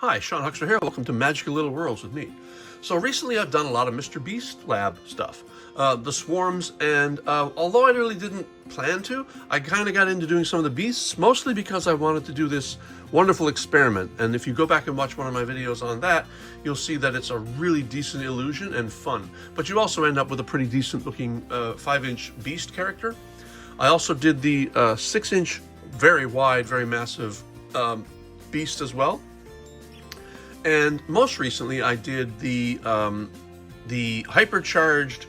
Hi, Sean Huxter here. Welcome to Magical Little Worlds with me. So recently I've done a lot of Mr. Beast Lab stuff. The swarms, and although I really didn't plan to, I kind of got into doing some of the beasts, mostly because I wanted to do this wonderful experiment. And if you go back and watch one of my videos on that, you'll see that it's a really decent illusion and fun. But you also end up with a pretty decent looking 5-inch beast character. I also did the 6-inch, very wide, very massive beast as well. And most recently, I did the hypercharged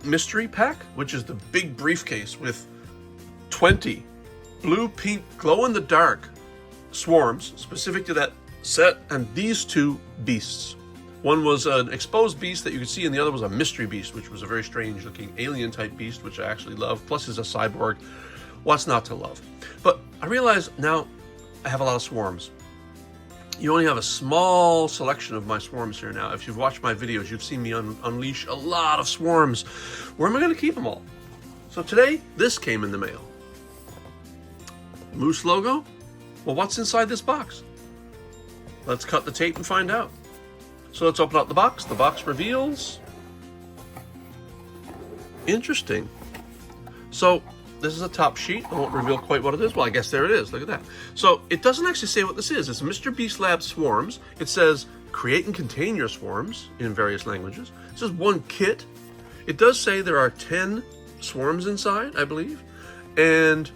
mystery pack, which is the big briefcase with 20 blue, pink, glow-in-the-dark swarms specific to that set, and these two beasts. One was an exposed beast that you could see, and the other was a mystery beast, which was a very strange-looking alien-type beast, which I actually love. Plus, he's a cyborg. What's not to love? But I realize now I have a lot of swarms. You only have a small selection of my swarms here now. If you've watched my videos, you've seen me unleash a lot of swarms. Where am I going to keep them all? So today, this came in the mail. Moose logo? Well, what's inside this box? Let's cut the tape and find out. So let's open up the box. The box reveals... Interesting. So this is a top sheet. I won't reveal quite what it is. Well, I guess there it is. Look at that. So it doesn't actually say what this is. It's Mr. Beast Lab Swarms. It says create and contain your swarms in various languages. It says one kit. It does say there are 10 swarms inside, I believe. And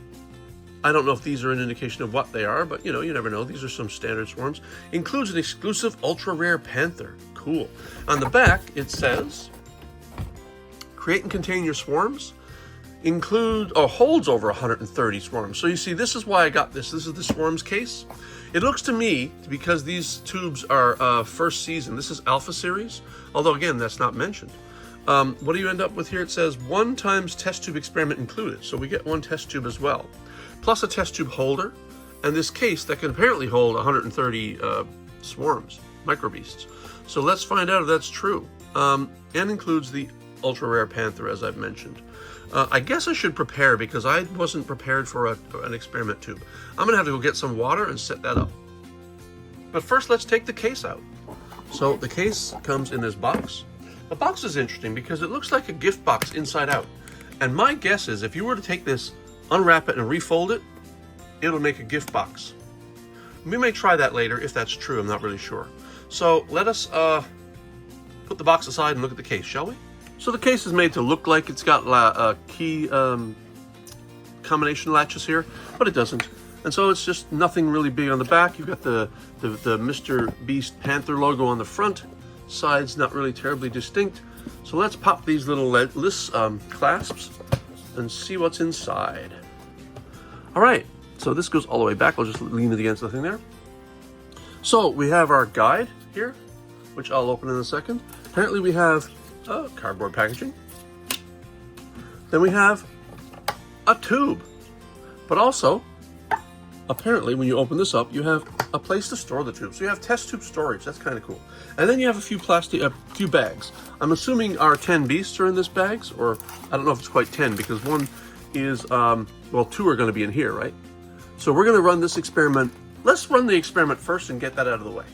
I don't know if these are an indication of what they are, but you know, you never know. These are some standard swarms. Includes an exclusive Ultra Rare Panther. Cool. On the back, it says create and contain your swarms. Holds over 130 swarms. So you see, this is why I got this. This is the swarms case. It looks to me, because these tubes are first season, this is Alpha Series, although again, that's not mentioned. What do you end up with here? It says 1 times test tube experiment included. So we get 1 test tube as well, plus a test tube holder, and this case that can apparently hold 130 swarms, micro beasts. So let's find out if that's true. And includes the Ultra Rare Panther, as I've mentioned. I guess I should prepare, because I wasn't prepared for an experiment tube. I'm going to have to go get some water and set that up. But first, let's take the case out. So the case comes in this box. The box is interesting because it looks like a gift box inside out. And my guess is if you were to take this, unwrap it, and refold it, it'll make a gift box. We may try that later if that's true. I'm not really sure. So let us put the box aside and look at the case, shall we? So the case is made to look like it's got key combination latches here, but it doesn't. And so it's just nothing really big on the back. You've got the Mr. Beast Panther logo on the front. Sides not really terribly distinct. So let's pop these little clasps and see what's inside. All right, so this goes all the way back. I'll just lean it against the thing there. So we have our guide here, which I'll open in a second. Apparently we have cardboard packaging. Then we have a tube, but also apparently when you open this up, you have a place to store the tube. So you have test tube storage. That's kind of cool. And then you have a few bags. I'm assuming our 10 beasts are in this bags, or I don't know if it's quite 10, because one is well, 2 are going to be in here, right? So we're going to run this experiment. Let's run the experiment first and get that out of the way.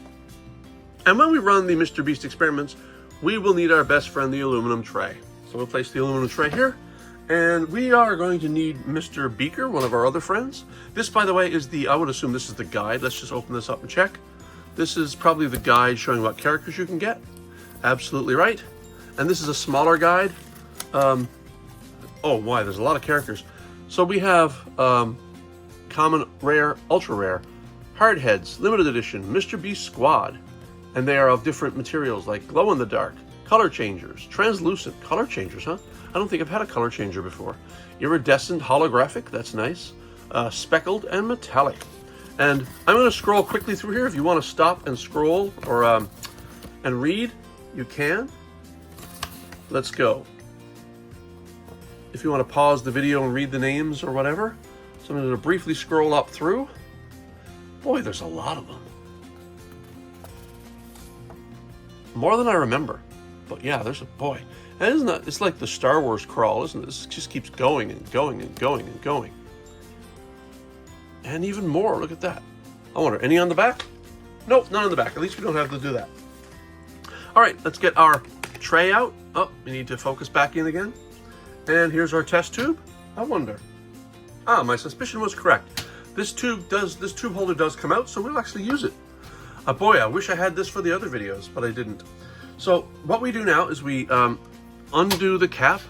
And when we run the Mr. Beast experiments, we will need our best friend, the aluminum tray. So we'll place the aluminum tray here, and we are going to need Mr. Beaker, one of our other friends. This, by the way, is I would assume this is the guide. Let's just open this up and check. This is probably the guide showing what characters you can get. Absolutely right. And this is a smaller guide. Oh, why, there's a lot of characters. So we have common, rare, ultra rare, hardheads, limited edition, Mr. Beast Squad. And they are of different materials like glow-in-the-dark, color changers, translucent, color changers, huh? I don't think I've had a color changer before. Iridescent, holographic, that's nice. Speckled and metallic. And I'm going to scroll quickly through here. If you want to stop and scroll or and read, you can. Let's go. If you want to pause the video and read the names or whatever. So I'm going to briefly scroll up through. Boy, there's a lot of them. More than I remember. But yeah, there's a boy. And isn't that, it's like the Star Wars crawl, isn't it? It just keeps going and going and going and going. And even more, look at that. I wonder, any on the back? Nope, none in the back. At least we don't have to do that. All right, let's get our tray out. Oh, we need to focus back in again. And here's our test tube. I wonder. Ah, my suspicion was correct. This tube holder does come out, so we'll actually use it. Boy, I wish I had this for the other videos, but I didn't. So what we do now is we undo the cap.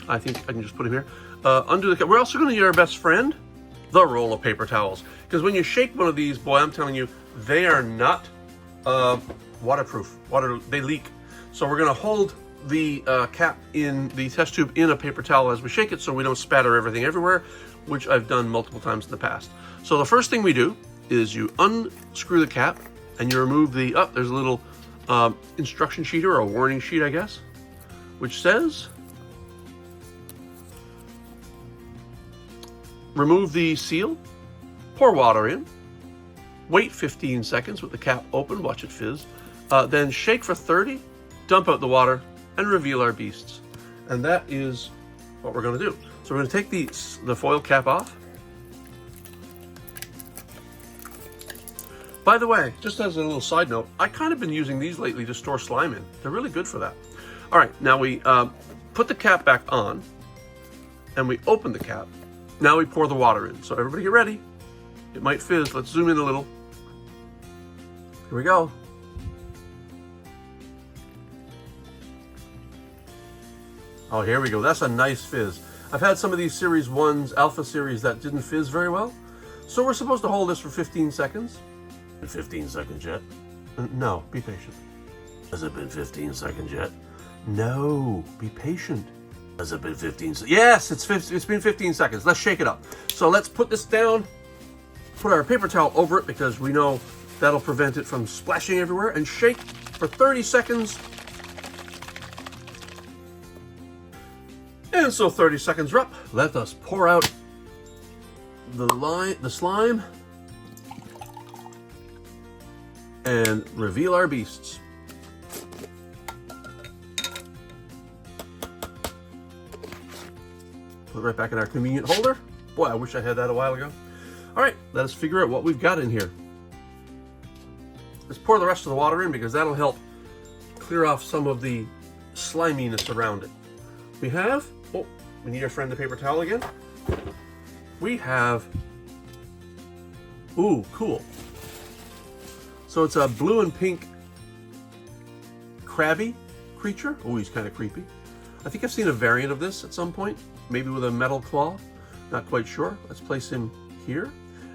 I think I can just put him here. Undo the cap. We're also going to need our best friend, the roll of paper towels. Because when you shake one of these, boy, I'm telling you, they are not waterproof. They leak. So we're going to hold the cap in the test tube in a paper towel as we shake it so we don't spatter everything everywhere, which I've done multiple times in the past. So the first thing we do is you unscrew the cap and you remove the, there's a little instruction sheet or a warning sheet, I guess, which says, remove the seal, pour water in, wait 15 seconds with the cap open, watch it fizz, then shake for 30, dump out the water, and reveal our beasts. And that is what we're going to do. So we're going to take the foil cap off. By the way, just as a little side note, I kind of been using these lately to store slime in. They're really good for that. All right, now we put the cap back on, and we open the cap. Now we pour the water in. So everybody get ready. It might fizz. Let's zoom in a little. Here we go. Oh, here we go. That's a nice fizz. I've had some of these Series 1s, Alpha Series, that didn't fizz very well. So we're supposed to hold this for 15 seconds. 15 seconds yet? No, be patient. Has it been 15 seconds yet? No, be patient. Has it been 15 seconds? Yes, it's been 15 seconds. Let's shake it up. So let's put this down, put our paper towel over it because we know that'll prevent it from splashing everywhere, and shake for 30 seconds. And so 30 seconds are up. Let us pour out the slime and reveal our beasts. Put it right back in our convenient holder. Boy, I wish I had that a while ago. All right, let us figure out what we've got in here. Let's pour the rest of the water in because that'll help clear off some of the sliminess around it. We have, oh, we need our friend the paper towel again. We have, ooh, cool. So it's a blue and pink crabby creature. Oh, he's kind of creepy. I think I've seen a variant of this at some point, maybe with a metal claw. Not quite sure. Let's place him here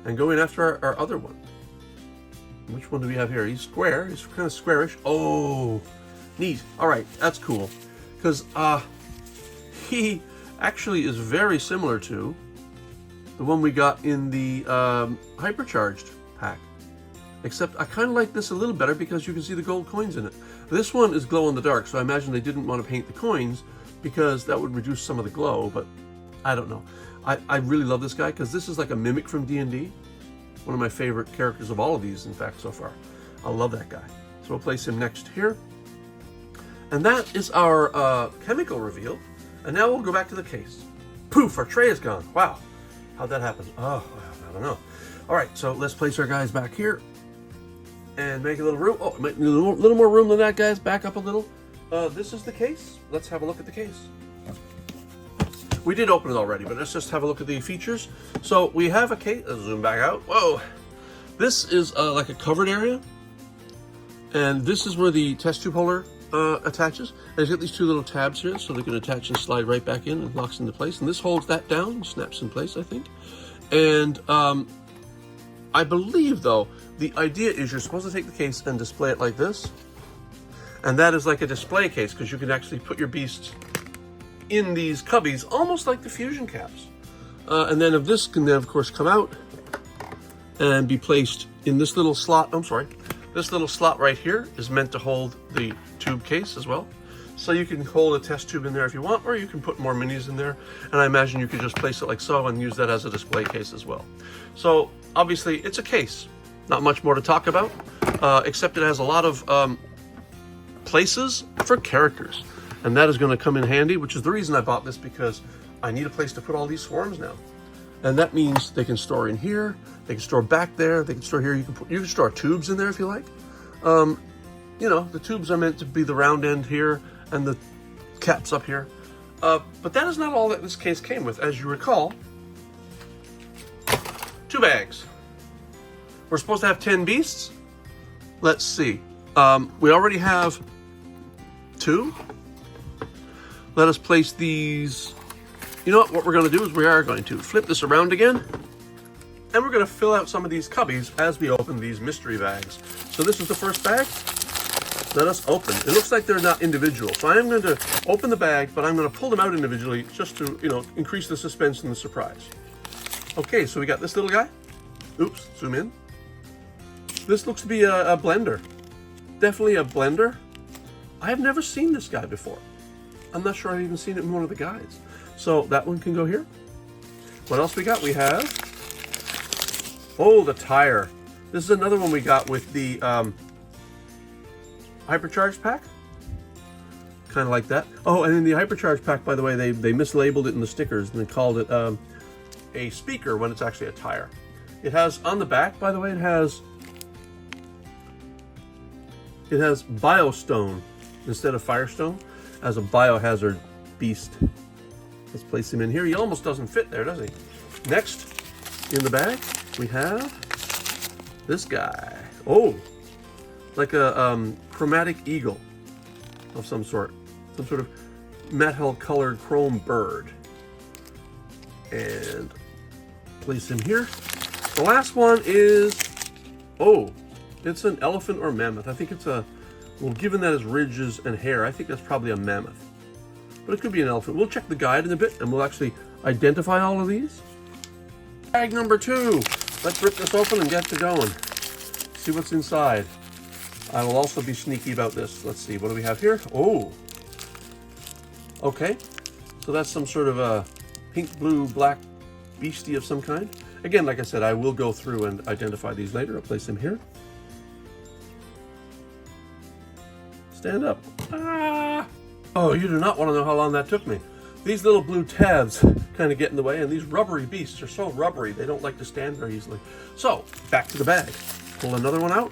and go in after our other one. Which one do we have here? He's square. He's kind of squarish. Oh, neat. All right, that's cool. Because he actually is very similar to the one we got in the hypercharged pack. Except I kind of like this a little better because you can see the gold coins in it. This one is glow in the dark, so I imagine they didn't want to paint the coins because that would reduce some of the glow, but I don't know. I really love this guy because this is like a mimic from D&D. One of my favorite characters of all of these, in fact, so far. I love that guy. So we'll place him next here. And that is our chemical reveal. And now we'll go back to the case. Poof, our tray is gone. Wow, how'd that happen? Oh, I don't know. All right, so let's place our guys back here and make a little room. Oh, might need a little more room than that, guys. Back up a little. This is the case. Let's have a look at the case. We did open it already, but let's just have a look at the features. So we have a case. Let's zoom back out. Whoa. This is like a covered area. And this is where the test tube holder attaches. And it's got these two little tabs here, so they can attach and slide right back in and locks into place. And this holds that down, snaps in place, I think. And I believe, though, the idea is you're supposed to take the case and display it like this. And that is like a display case because you can actually put your beasts in these cubbies, almost like the fusion caps. And then this can then, of course, come out and be placed in this little slot. I'm sorry. This little slot right here is meant to hold the tube case as well. So you can hold a test tube in there if you want, or you can put more minis in there. And I imagine you could just place it like so and use that as a display case as well. So obviously it's a case. Not much more to talk about, except it has a lot of places for characters. And that is going to come in handy, which is the reason I bought this, because I need a place to put all these swarms now. And that means they can store in here, they can store back there, they can store here. You can store tubes in there if you like. You know, the tubes are meant to be the round end here and the caps up here. But that is not all that this case came with. As you recall, 2 bags. We're supposed to have 10 beasts. Let's see. We already have 2. Let us place these. You know what we're going to do is we are going to flip this around again, and we're going to fill out some of these cubbies as we open these mystery bags. So this is the first bag. Let us open. It looks like they're not individual. So I am going to open the bag, but I'm going to pull them out individually just to, you know, increase the suspense and the surprise. Okay, so we got this little guy. Oops, zoom in. This looks to be a blender. Definitely a blender. I have never seen this guy before. I'm not sure I've even seen it in one of the guides. So that one can go here. What else we got? We have, oh, the tire. This is another one we got with the hypercharged pack. Kind of like that. Oh, and in the hypercharged pack, by the way, they mislabeled it in the stickers and they called it a speaker when it's actually a tire. It has on the back, by the way, it has Biostone instead of Firestone as a biohazard beast. Let's place him in here. He almost doesn't fit there, does he? Next, in the bag, we have this guy. Oh, like a chromatic eagle of some sort. Some sort of metal colored chrome bird. And place him here. The last one is, oh, it's an elephant or mammoth. I think it's a, well, given that it's ridges and hair, I think that's probably a mammoth. But it could be an elephant. We'll check the guide in a bit and we'll actually identify all of these. Bag number 2. Let's rip this open and get to going. See what's inside. I will also be sneaky about this. Let's see, what do we have here? Oh, okay. So that's some sort of a pink, blue, black beastie of some kind. Again, like I said, I will go through and identify these later. I'll place them here. Stand up. Ah! Oh, you do not want to know how long that took me. These little blue tabs kind of get in the way, and these rubbery beasts are so rubbery, they don't like to stand very easily. So, back to the bag. Pull another one out.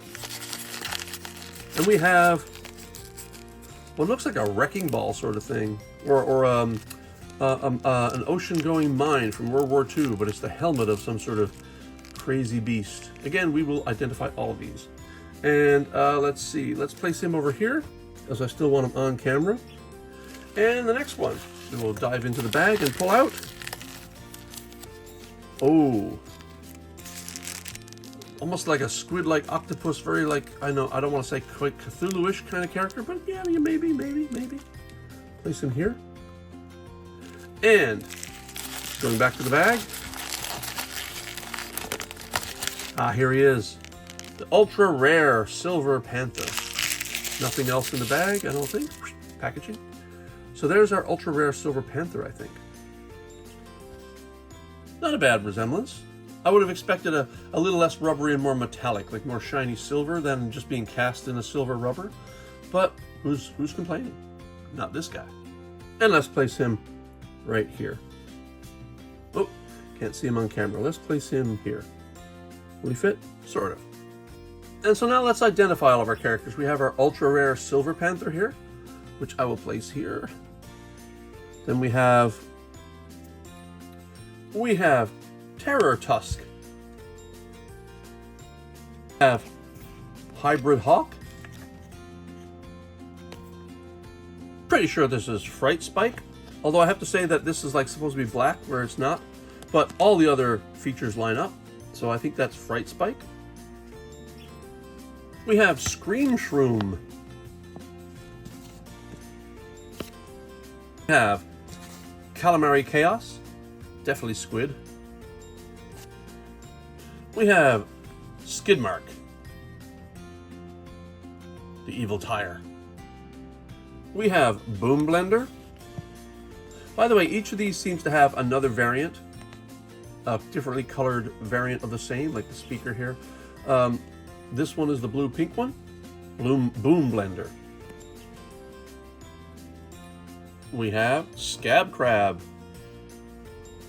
And we have what looks like a wrecking ball sort of thing, or an ocean-going mine from World War II, but it's the helmet of some sort of crazy beast. Again, we will identify all of these. And let's see, let's place him over here, as I still want him on camera. And the next one, we will dive into the bag and pull out. Oh, almost like a squid-like octopus, very like, I know, I don't want to say quite Cthulhu-ish kind of character, but yeah, maybe. Place him here. And going back to the bag. Ah, here he is. The Ultra Rare Silver Panther. Nothing else in the bag, I don't think. Packaging. So there's our Ultra Rare Silver Panther, I think. Not a bad resemblance. I would have expected a little less rubbery and more metallic, like more shiny silver than just being cast in a silver rubber. But who's complaining? Not this guy. And let's place him right here. Oh, can't see him on camera. Let's place him here. Will he fit? Sort of. And so now let's identify all of our characters. We have our Ultra Rare Silver Panther here, which I will place here. Then we have Terror Tusk. We have Hybrid Hawk. Pretty sure this is Fright Spike, although I have to say that this is like supposed to be black where it's not, but all the other features line up, so I think that's Fright Spike. We have Scream Shroom. We have Calamari Chaos, definitely squid. We have Skidmark, the evil tire. We have Boom Blender. By the way, each of these seems to have another variant, a differently colored variant of the same, like the speaker here. This one is the blue-pink one, Boom Blender. We have Scab Crab,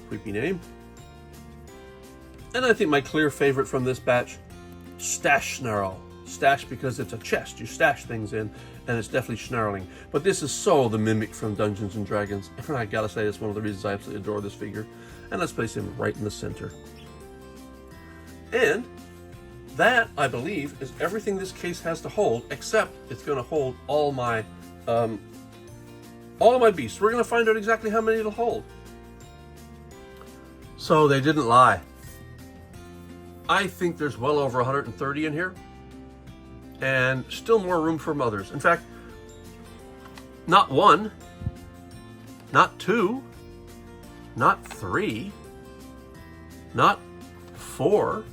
creepy name. And I think my clear favorite from this batch, Stash Snarl. Stash because it's a chest, you stash things in, and it's definitely snarling. But this is so the Mimic from Dungeons and Dragons, and I gotta say it's one of the reasons I absolutely adore this figure. And let's place him right in the center. And that, I believe, is everything this case has to hold, except it's gonna hold all of my beasts. We're gonna find out exactly how many it'll hold. So they didn't lie. I think there's well over 130 in here, and still more room for mothers. In fact, not one, not two, not three, not four,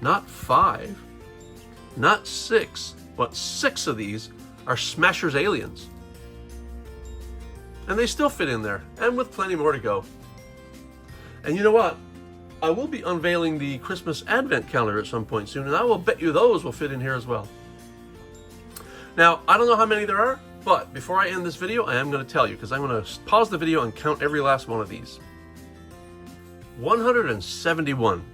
not five, not six, but 6 of these are Smasher's aliens. And they still fit in there, and with plenty more to go. And you know what? I will be unveiling the Christmas Advent calendar at some point soon, and I will bet you those will fit in here as well. Now, I don't know how many there are, but before I end this video, I am going to tell you, because I'm going to pause the video and count every last one of these. 171.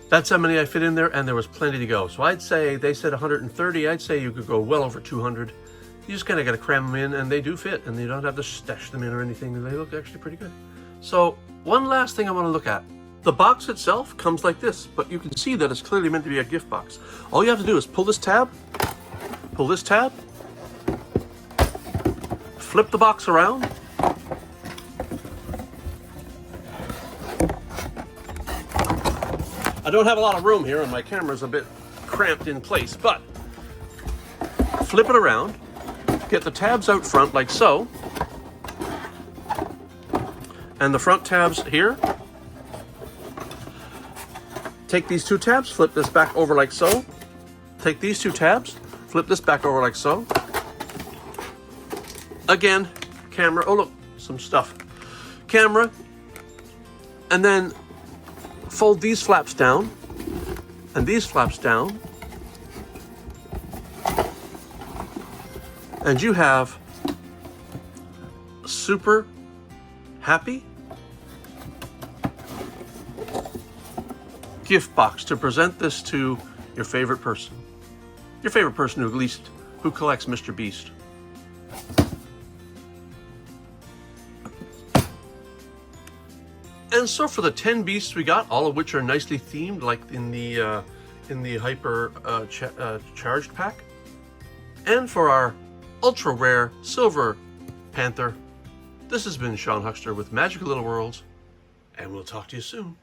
That's how many I fit in there, and there was plenty to go. So I'd say, they said 130, I'd say you could go well over 200. You just kind of got to cram them in, and they do fit, and you don't have to stash them in or anything, and they look actually pretty good. So, one last thing I want to look at. The box itself comes like this, but you can see that it's clearly meant to be a gift box. All you have to do is pull this tab, flip the box around, I don't have a lot of room here and my camera's a bit cramped in place, but flip it around, get the tabs out front like so, and the front tabs here. Take these 2 tabs, flip this back over like so. Take these 2 tabs, flip this back over like so. Again, camera, oh look, some stuff. Camera, and then fold these flaps down, and these flaps down, and you have super happy gift box to present this to your favorite person who collects Mr. Beast. And so for the 10 beasts we got, all of which are nicely themed, like in the hyper charged pack, and for our Ultra Rare Silver Panther, this has been Sean Huckster with Magical Little Worlds, and we'll talk to you soon.